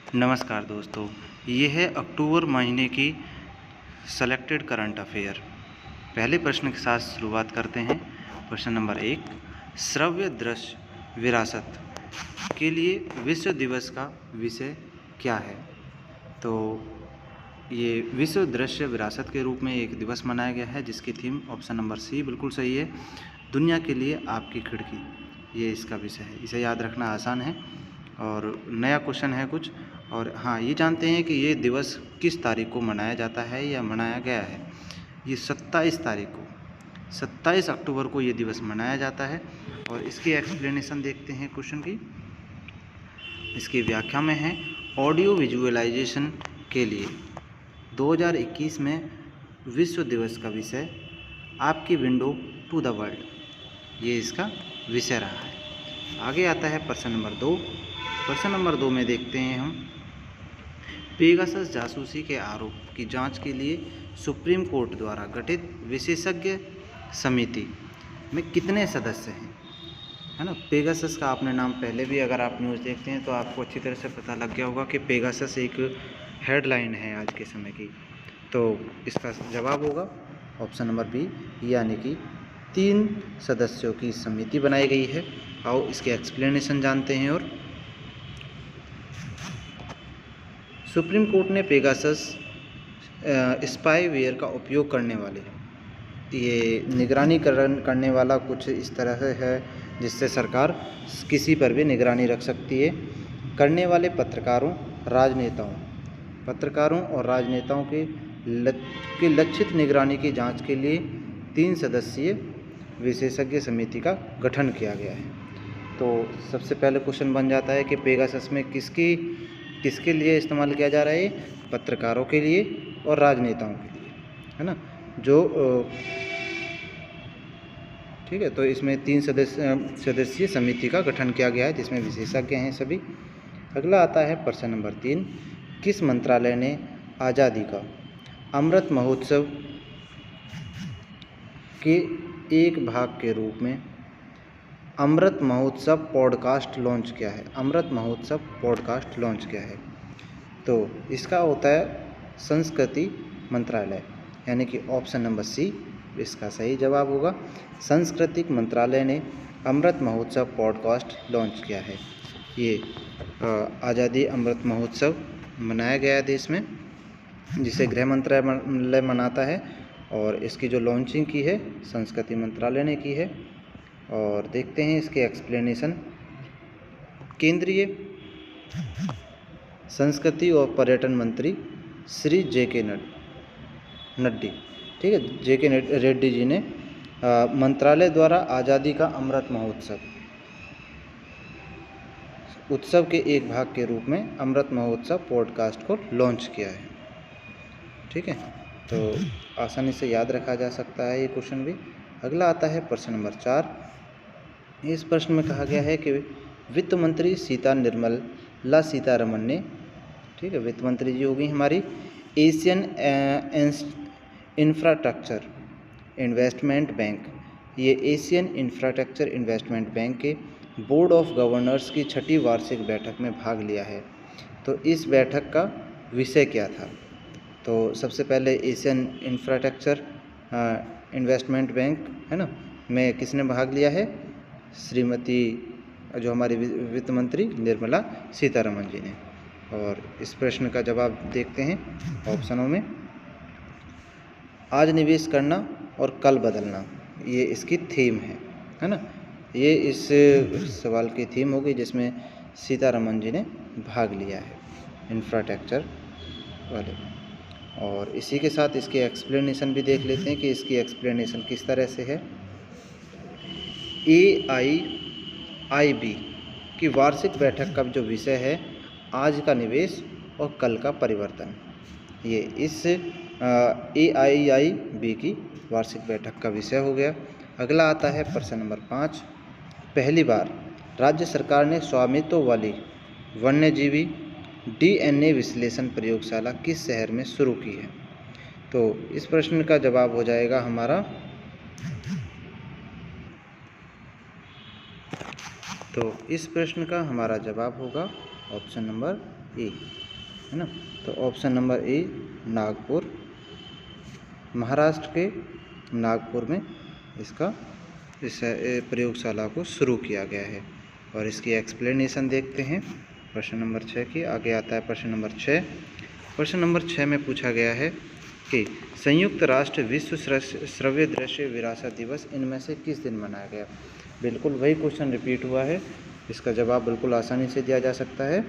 नमस्कार दोस्तों, ये है अक्टूबर महीने की सेलेक्टेड करंट अफेयर। पहले प्रश्न के साथ शुरुआत करते हैं। प्रश्न नंबर 1, श्रव्य दृश्य विरासत के लिए विश्व दिवस का विषय क्या है? तो ये विश्व दृश्य विरासत के रूप में एक दिवस मनाया गया है जिसकी थीम ऑप्शन नंबर सी बिल्कुल सही है, दुनिया के लिए आपकी खिड़की, ये इसका विषय है। इसे याद रखना आसान है और नया क्वेश्चन है कुछ। और हाँ, ये जानते हैं कि ये दिवस किस तारीख को मनाया जाता है या मनाया गया है? ये 27 तारीख को, 27 अक्टूबर को ये दिवस मनाया जाता है। और इसकी एक्सप्लेनेशन देखते हैं क्वेश्चन की। इसकी व्याख्या में है, ऑडियो विजुअलाइजेशन के लिए 2021 में विश्व दिवस का विषय आपकी विंडो टू द वर्ल्ड, ये इसका विषय रहा है। आगे आता है प्रश्न नंबर 2। प्रश्न नंबर 2 में देखते हैं हम, पेगासस जासूसी के आरोप की जांच के लिए सुप्रीम कोर्ट द्वारा गठित विशेषज्ञ समिति में कितने सदस्य हैं? है ना, पेगासस का आपने नाम पहले भी अगर आप न्यूज़ देखते हैं तो आपको अच्छी तरह से पता लग गया होगा कि पेगासस एक हेडलाइन है आज के समय की। तो इसका जवाब होगा ऑप्शन नंबर बी, यानी कि 3 सदस्यों की समिति बनाई गई है। आओ इसके एक्सप्लेनेशन जानते हैं। और सुप्रीम कोर्ट ने पेगासस स्पाईवेयर का उपयोग करने वाले, ये निगरानी करने वाला कुछ इस तरह से है जिससे सरकार किसी पर भी निगरानी रख सकती है, करने वाले पत्रकारों और राजनेताओं के लक्षित निगरानी की जांच के लिए 3 सदस्यीय विशेषज्ञ समिति का गठन किया गया है। तो सबसे पहले क्वेश्चन बन जाता है कि पेगासस में किसके लिए इस्तेमाल किया जा रहा है? पत्रकारों के लिए और राजनेताओं के लिए, है ना, जो ठीक है। तो इसमें 3 सदस्यीय समिति का गठन किया गया है जिसमें विशेषज्ञ हैं सभी। अगला आता है प्रश्न नंबर 3, किस मंत्रालय ने आज़ादी का अमृत महोत्सव के एक भाग के रूप में अमृत महोत्सव पॉडकास्ट लॉन्च किया है? अमृत महोत्सव पॉडकास्ट लॉन्च किया है। तो इसका होता है संस्कृति मंत्रालय, यानी कि ऑप्शन नंबर सी इसका सही जवाब होगा। सांस्कृतिक मंत्रालय ने अमृत महोत्सव पॉडकास्ट लॉन्च किया है। ये आज़ादी अमृत महोत्सव मनाया गया देश में, जिसे गृह मंत्रालय मनाता है, और इसकी जो लॉन्चिंग की है संस्कृति मंत्रालय ने की है। और देखते हैं इसके एक्सप्लेनेशन। केंद्रीय संस्कृति और पर्यटन मंत्री श्री जे.के. नड्डी, ठीक है, जे.के. रेड्डी जी ने मंत्रालय द्वारा आज़ादी का अमृत महोत्सव उत्सव के एक भाग के रूप में अमृत महोत्सव पॉडकास्ट को लॉन्च किया है। ठीक है, तो आसानी से याद रखा जा सकता है ये क्वेश्चन भी। अगला आता है प्रश्न नंबर 4। इस प्रश्न में कहा गया है कि वित्त मंत्री निर्मला सीतारमण ने, ठीक है, वित्त मंत्री जी होगी हमारी, एशियन इंफ्रास्ट्रक्चर इन्वेस्टमेंट बैंक, ये एशियन इंफ्रास्ट्रक्चर इन्वेस्टमेंट बैंक के बोर्ड ऑफ गवर्नर्स की 6ठी वार्षिक बैठक में भाग लिया है। तो इस बैठक का विषय क्या था? तो सबसे पहले एशियन इंफ्रास्ट्रक्चर इन्वेस्टमेंट बैंक, है ना, में किसने भाग लिया है? श्रीमती जो हमारी वित्त मंत्री निर्मला सीतारमण जी ने। और इस प्रश्न का जवाब देखते हैं ऑप्शनों में। आज निवेश करना और कल बदलना, ये इसकी थीम है ना, ये इस सवाल की थीम होगी जिसमें सीतारमण जी ने भाग लिया है इंफ्रास्ट्रक्चर वाले में। और इसी के साथ इसकी एक्सप्लेनेशन भी देख लेते हैं कि इसकी एक्सप्लेनेशन किस तरह से है। AIIB की वार्षिक बैठक का जो विषय है, आज का निवेश और कल का परिवर्तन, ये इस AIIB की वार्षिक बैठक का विषय हो गया। अगला आता है प्रश्न नंबर 5। पहली बार राज्य सरकार ने स्वामित्व वाली वन्यजीवी DNA विश्लेषण प्रयोगशाला किस शहर में शुरू की है? तो इस प्रश्न का जवाब हो जाएगा हमारा, तो इस प्रश्न का हमारा जवाब होगा ऑप्शन नंबर ए, है ना। तो option number A Nagpur, Maharashtra के नागपुर में इसका इस प्रयोगशाला को शुरू किया गया है। और इसकी एक्सप्लेनेशन देखते हैं प्रश्न नंबर 6 की। आगे आता है प्रश्न नंबर 6। प्रश्न नंबर 6 में पूछा गया है कि संयुक्त राष्ट्र विश्व श्रव्य दृश्य विरासत दिवस इनमें से किस दिन मनाया गया। बिल्कुल वही क्वेश्चन रिपीट हुआ है। इसका जवाब बिल्कुल आसानी से दिया जा सकता है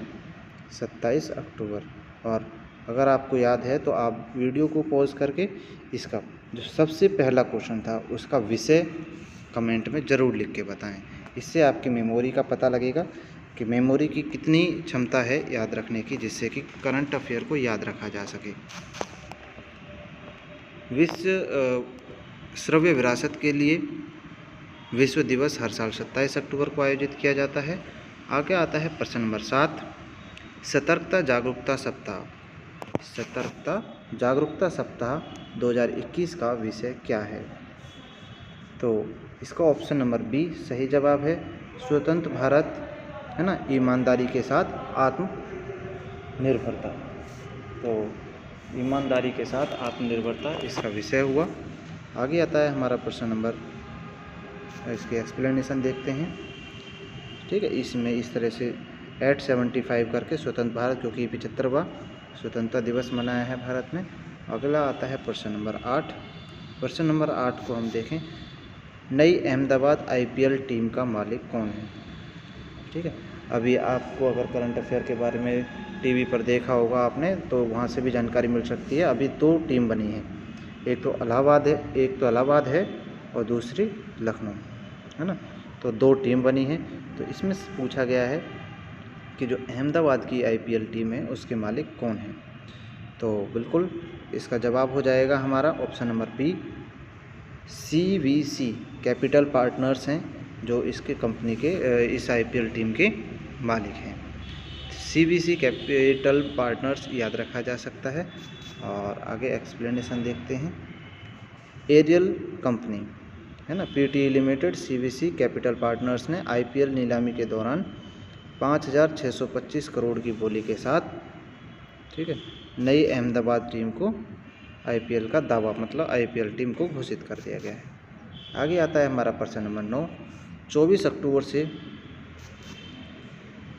27 अक्टूबर। और अगर आपको याद है तो आप वीडियो को पॉज करके इसका जो सबसे पहला क्वेश्चन था उसका विषय कमेंट में ज़रूर लिख के बताएं। इससे आपकी मेमोरी का पता लगेगा कि मेमोरी की कितनी क्षमता है याद रखने की, जिससे कि करंट अफेयर को याद रखा जा सके। विश्व श्रव्य विरासत के लिए विश्व दिवस हर साल 27 अक्टूबर को आयोजित किया जाता है। आगे आता है प्रश्न नंबर 7। सतर्कता जागरूकता सप्ताह, सतर्कता जागरूकता सप्ताह 2021 का विषय क्या है। तो इसका ऑप्शन नंबर बी सही जवाब है। स्वतंत्र भारत, है ना, ईमानदारी के साथ आत्मनिर्भरता। तो ईमानदारी के साथ आत्मनिर्भरता इसका विषय हुआ। आगे आता है हमारा प्रश्न नंबर, इसकी एक्सप्लेनेशन देखते हैं। ठीक है, इसमें इस तरह से 875 करके स्वतंत्र भारत, क्योंकि 75वां स्वतंत्रता दिवस मनाया है भारत में। अगला आता है प्रश्न नंबर 8। प्रश्न नंबर 8 को हम देखें। नई अहमदाबाद IPL टीम का मालिक कौन है। ठीक है, अभी आपको अगर करंट अफेयर के बारे में टीवी पर देखा होगा आपने, तो वहाँ से भी जानकारी मिल सकती है। अभी 2 टीम बनी है, एक तो इलाहाबाद है और दूसरी लखनऊ, है ना। तो 2 टीम बनी है। तो इसमें पूछा गया है कि जो अहमदाबाद की IPL टीम है उसके मालिक कौन है। तो बिल्कुल इसका जवाब हो जाएगा हमारा option number B CVC capital partners हैं जो इसके कंपनी के इस IPL टीम के मालिक हैं। CVC कैपिटल पार्टनर्स याद रखा जा सकता है। और आगे एक्सप्लेनेशन देखते हैं। एरियल कंपनी, है ना, PTE limited CVC capital partners ने IPL नीलामी के दौरान 5,625 करोड़ की बोली के साथ, ठीक है, नई अहमदाबाद टीम को IPL का दावा, मतलब IPL टीम को घोषित कर दिया गया है। आगे आता है हमारा प्रश्न नंबर 9। 24 अक्टूबर से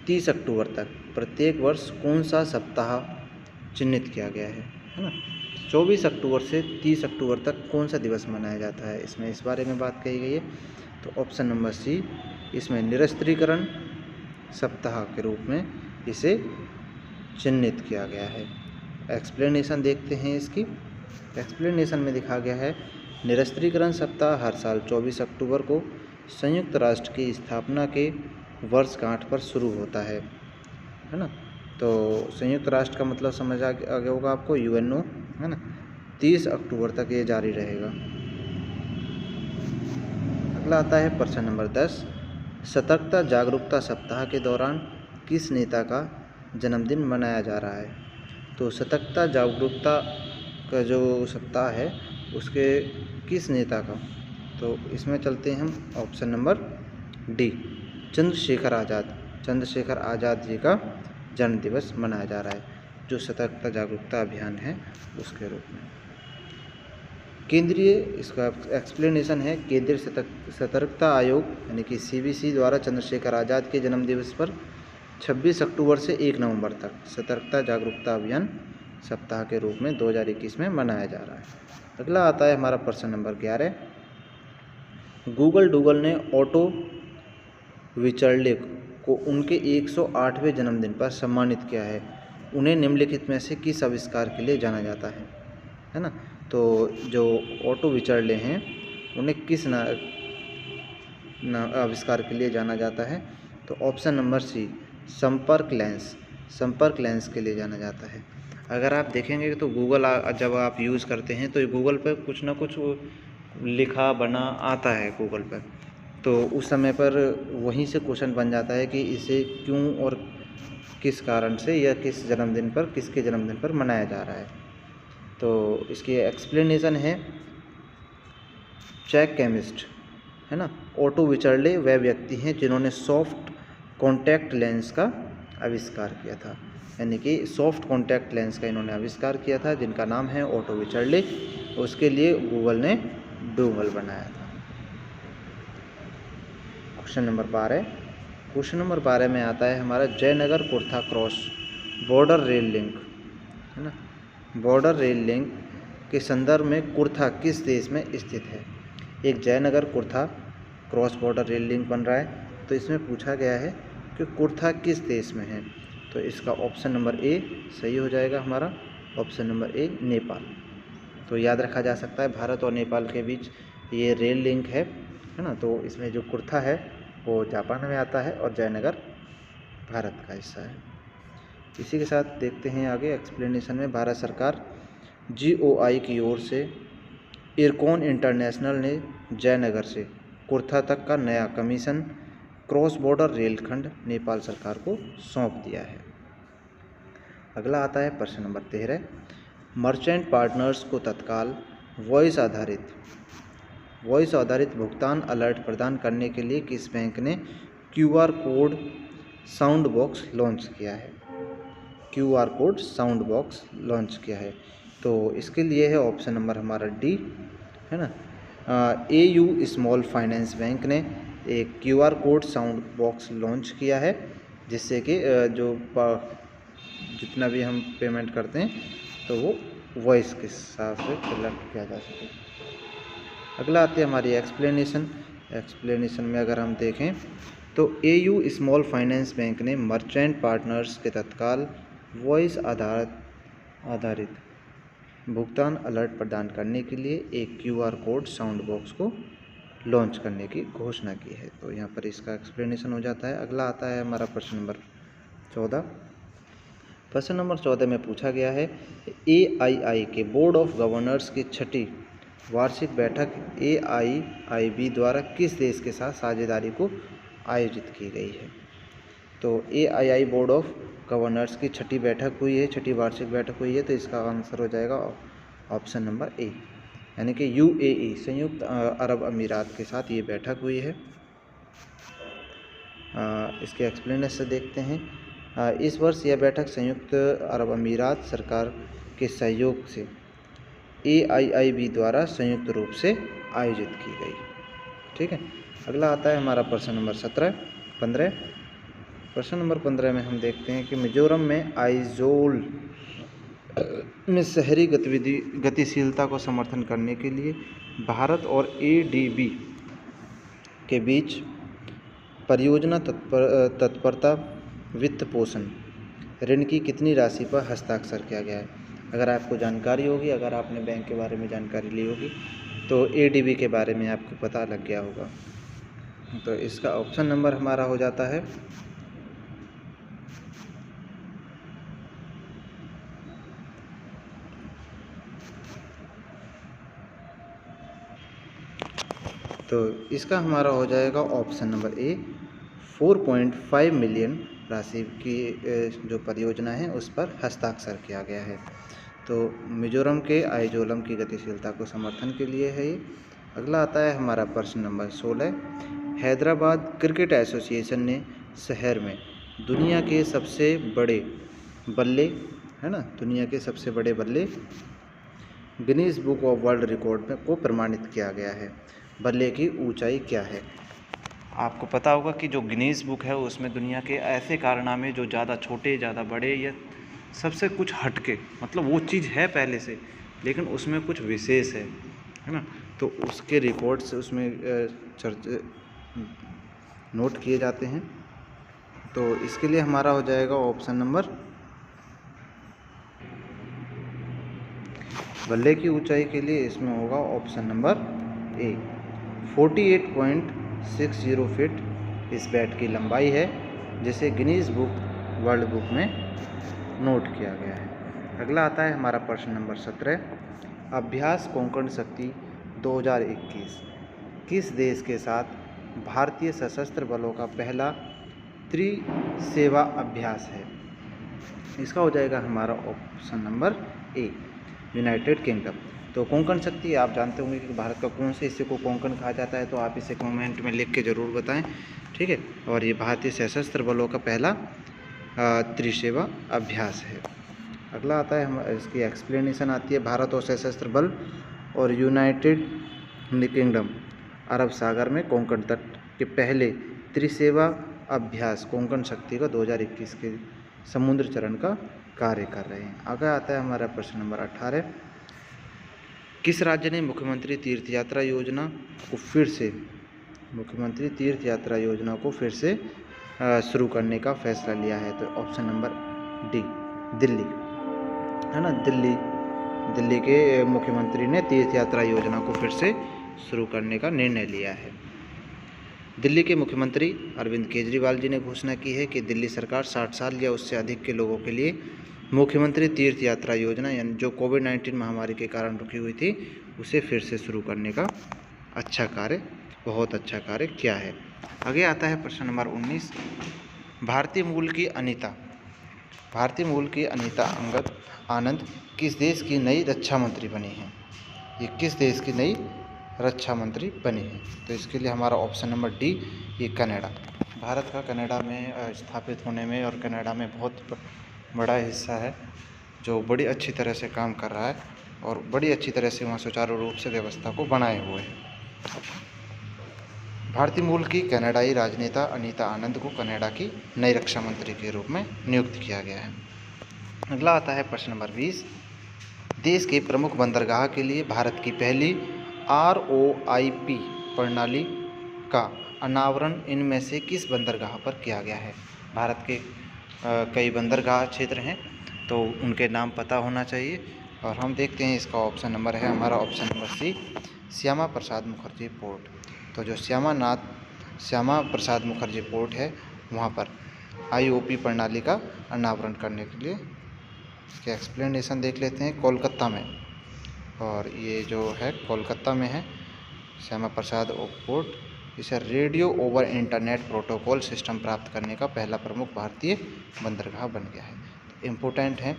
30 अक्टूबर तक प्रत्येक वर्ष कौन सा सप्ताह चिन्हित किया गया है ना। 24 अक्टूबर से 30 अक्टूबर तक कौन सा दिवस मनाया जाता है, इसमें इस बारे में बात कही गई है। तो ऑप्शन नंबर सी, इसमें निरस्त्रीकरण सप्ताह के रूप में इसे चिन्हित किया गया है। एक्सप्लेनेशन देखते हैं इसकी। एक्सप्लेनेशन में लिखा गया है, निरस्त्रीकरण सप्ताह हर साल 24 अक्टूबर को संयुक्त राष्ट्र की स्थापना के वर्षगांठ पर शुरू होता है ना। तो संयुक्त राष्ट्र का मतलब समझ आ गया होगा आपको, UNO, है ना। 30 अक्टूबर तक ये जारी रहेगा। अगला आता है प्रश्न नंबर 10। सतर्कता जागरूकता सप्ताह के दौरान किस नेता का जन्मदिन मनाया जा रहा है। तो सतर्कता जागरूकता का जो सप्ताह है उसके किस नेता का, तो इसमें चलते हैं हम option number D, Chandrashekhar Azad ji का जन्म दिवस मनाया जा रहा है, जो सतर्कता जागरूकता अभियान है उसके रूप में। केंद्रीय, इसका एक्सप्लेनेशन है, केंद्रीय सतर्कता आयोग यानी कि CVC द्वारा चंद्रशेखर आज़ाद के जन्म दिवस पर 26 अक्टूबर से 1 नवंबर तक सतर्कता जागरूकता अभियान सप्ताह के रूप में 2021 में मनाया जा रहा है। अगला आता है हमारा प्रश्न नंबर 11। गूगल ने ऑटो विचर्ले को उनके 108वें जन्मदिन पर सम्मानित किया है। उन्हें निम्नलिखित में से किस आविष्कार के लिए जाना जाता है ना। तो जो ऑटो विचर्ले हैं उन्हें किस आविष्कार के लिए जाना जाता है। तो ऑप्शन नंबर सी, संपर्क लेंस के लिए जाना जाता है। अगर आप देखेंगे तो गूगल जब आप यूज़ करते हैं तो गूगल पर कुछ ना कुछ लिखा बना आता है गूगल पर, तो उस समय पर वहीं से क्वेश्चन बन जाता है कि इसे क्यों और किस कारण से या किसके जन्मदिन पर मनाया जा रहा है। तो इसकी एक्सप्लेनेशन है, चेक केमिस्ट, है ना, ऑटो विचर्ले वह व्यक्ति हैं जिन्होंने सॉफ्ट कॉन्टैक्ट लेंस का आविष्कार किया था, यानी कि सॉफ्ट कॉन्टैक्ट लेंस का इन्होंने आविष्कार किया था, जिनका नाम है ओटो विचर्ले। उसके लिए गूगल ने डूडल बनाया था। Question number 12। क्वेश्चन नंबर 12 में आता है हमारा Jaynagar Kurtha cross border rail link, है ना। बॉर्डर रेल लिंक के संदर्भ में कुर्था किस देश में स्थित है? एक Jaynagar Kurtha cross border rail link बन रहा है, तो इसमें पूछा गया है कि कुर्था किस देश में है। तो इसका ऑप्शन नंबर ए सही हो जाएगा हमारा, ऑप्शन नंबर ए नेपाल। तो याद रखा जा सकता है भारत और नेपाल के बीच ये रेल लिंक है ना। तो इसमें जो कुर्था है वो जापान में आता है और जयनगर भारत का हिस्सा है। इसी के साथ देखते हैं आगे एक्सप्लेनेशन में। भारत सरकार GOI की ओर से इरकॉन इंटरनेशनल ने जयनगर से कुर्था तक का नया कमीशन क्रॉस बॉर्डर रेलखंड नेपाल सरकार को सौंप दिया है। अगला आता है प्रश्न नंबर 13। मर्चेंट पार्टनर्स को तत्काल वॉइस आधारित भुगतान अलर्ट प्रदान करने के लिए किस बैंक ने QR code sound box launch किया है? QR code sound box launch किया है, तो इसके लिए है ऑप्शन नंबर हमारा डी, है ना। AU स्मॉल फाइनेंस बैंक ने एक QR code sound box launch किया है, जिससे कि जितना भी हम पेमेंट करते हैं तो वो वॉइस के हिसाब से कलेक्ट किया जा सके। अगला आती है हमारी एक्सप्लेनेशन में अगर हम देखें तो AU स्मॉल फाइनेंस बैंक ने मर्चेंट पार्टनर्स के तत्काल वॉइस आधारित भुगतान अलर्ट प्रदान करने के लिए एक QR कोड साउंड बॉक्स को लॉन्च करने की घोषणा की है। तो यहाँ पर इसका एक्सप्लेनेशन हो जाता है। अगला आता है हमारा प्रश्न नंबर 14। प्रश्न नंबर 14 में पूछा गया है AII के बोर्ड ऑफ गवर्नर्स की 6ठी वार्षिक बैठक AIIB द्वारा किस देश के साथ साझेदारी को आयोजित की गई है? तो AII बोर्ड ऑफ गवर्नर्स की 6ठी बैठक हुई है, 6ठी वार्षिक बैठक हुई है, तो इसका आंसर हो जाएगा ऑप्शन नंबर ए, यानी कि UAE संयुक्त अरब अमीरात के साथ ये बैठक हुई है। इसके एक्सप्लेनेशन देखते हैं। इस वर्ष यह बैठक संयुक्त अरब अमीरात सरकार के सहयोग से AIIB द्वारा संयुक्त रूप से आयोजित की गई। ठीक है। अगला आता है हमारा प्रश्न नंबर 15। प्रश्न नंबर 15 में हम देखते हैं कि मिजोरम में आइजोल में शहरी गतिशीलता को समर्थन करने के लिए भारत और ADB के बीच परियोजना तत्परता वित्त पोषण ऋण की कितनी राशि पर हस्ताक्षर किया गया है? अगर आपको जानकारी होगी, अगर आपने बैंक के बारे में जानकारी ली होगी, तो ADB के बारे में आपको पता लग गया होगा। तो इसका ऑप्शन नंबर हमारा हो जाता है हो जाएगा ऑप्शन नंबर ए, 4.5 मिलियन राशि की जो परियोजना है उस पर हस्ताक्षर किया गया है। तो मिजोरम के आइजोलम की गतिशीलता को समर्थन के लिए है ये। अगला आता है हमारा प्रश्न नंबर 16। हैदराबाद क्रिकेट एसोसिएशन ने शहर में दुनिया के सबसे बड़े बल्ले, है ना, दुनिया के सबसे बड़े बल्ले Guinness book of world record में को प्रमाणित किया गया है। बल्ले की ऊंचाई क्या है? आपको पता होगा कि जो गिनीज बुक है उसमें दुनिया के ऐसे कारनामे जो ज़्यादा छोटे, ज़्यादा बड़े या सबसे कुछ हटके, मतलब वो चीज़ है पहले से लेकिन उसमें कुछ विशेष है ना, तो उसके रिकॉर्ड्स उसमें नोट किए जाते हैं। तो इसके लिए हमारा हो जाएगा ऑप्शन नंबर, बल्ले की ऊंचाई के लिए इसमें होगा ऑप्शन नंबर ए, 48.60 फीट इस बैट की लंबाई है, जिसे गिनीज बुक वर्ल्ड बुक में नोट किया गया है। अगला आता है हमारा प्रश्न नंबर 17। अभ्यास कोंकण शक्ति 2021 किस देश के साथ भारतीय सशस्त्र बलों का पहला त्रिसेवा अभ्यास है? इसका हो जाएगा हमारा option number A, United kingdom. तो कोंकण शक्ति आप जानते होंगे कि भारत का कौन से हिस्से को कोंकण कहा जाता है, तो आप इसे कमेंट में लिख के ज़रूर बताएं। ठीक है। और ये भारतीय सशस्त्र बलों का पहला त्रिसेवा अभ्यास है। अगला आता है हम इसकी एक्सप्लेनेशन आती है। भारत और सशस्त्र बल और यूनाइटेड किंगडम अरब सागर में कोंकण तट के पहले त्रिसेवा अभ्यास कोंकण शक्ति का 2021 के समुद्र चरण का कार्य कर रहे हैं। आगे आता है हमारा प्रश्न नंबर 18। किस राज्य ने मुख्यमंत्री तीर्थ यात्रा योजना को फिर से शुरू करने का फैसला लिया है? तो ऑप्शन नंबर डी, दिल्ली है ना। दिल्ली के मुख्यमंत्री ने तीर्थ यात्रा योजना को फिर से शुरू करने का निर्णय लिया है। दिल्ली के मुख्यमंत्री अरविंद केजरीवाल जी ने घोषणा की है कि दिल्ली सरकार 60 साल या उससे अधिक के लोगों के लिए मुख्यमंत्री तीर्थ यात्रा योजना, यानी जो कोविड-19 महामारी के कारण रुकी हुई थी, उसे फिर से शुरू करने का बहुत अच्छा कार्य किया है। आगे आता है प्रश्न नंबर 19। भारतीय मूल की अनीता आनंद किस देश की नई रक्षा मंत्री बनी हैं? ये किस देश की नई रक्षा मंत्री बनी है? तो इसके लिए हमारा ऑप्शन नंबर डी, ये कनाडा। भारत का कनाडा में स्थापित होने में और कनाडा में बहुत बड़ा हिस्सा है जो बड़ी अच्छी तरह से काम कर रहा है और बड़ी अच्छी तरह से वहाँ सुचारू रूप से व्यवस्था को बनाए हुए है। भारतीय मूल की कनाडाई राजनेता अनीता आनंद को कनाडा की नई रक्षा मंत्री के रूप में नियुक्त किया गया है। अगला आता है प्रश्न नंबर 20। देश के प्रमुख बंदरगाह के लिए भारत की पहली ROIP प्रणाली का अनावरण इनमें से किस बंदरगाह पर किया गया है? भारत के कई बंदरगाह क्षेत्र हैं तो उनके नाम पता होना चाहिए और हम देखते हैं इसका ऑप्शन नंबर है हमारा option number C, Shyama Prasad Mukherjee port. तो जो श्यामा प्रसाद मुखर्जी पोर्ट है वहाँ पर IOP प्रणाली का अनावरण करने के लिए इसके एक्सप्लेनेशन देख लेते हैं। कोलकाता में, और ये जो है कोलकाता में है श्यामा प्रसाद पोर्ट। इसे radio over internet protocol system प्राप्त करने का पहला प्रमुख भारतीय बंदरगाह बन गया है। इम्पोर्टेंट है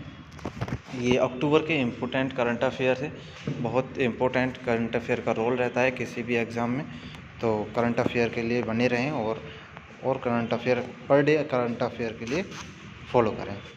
ये, अक्टूबर के इम्पोर्टेंट करंट अफेयर है। बहुत इम्पोर्टेंट करंट अफेयर का रोल रहता है किसी भी एग्ज़ाम में, तो करंट अफेयर के लिए बने रहें और current affair per day current affair के लिए फॉलो करें।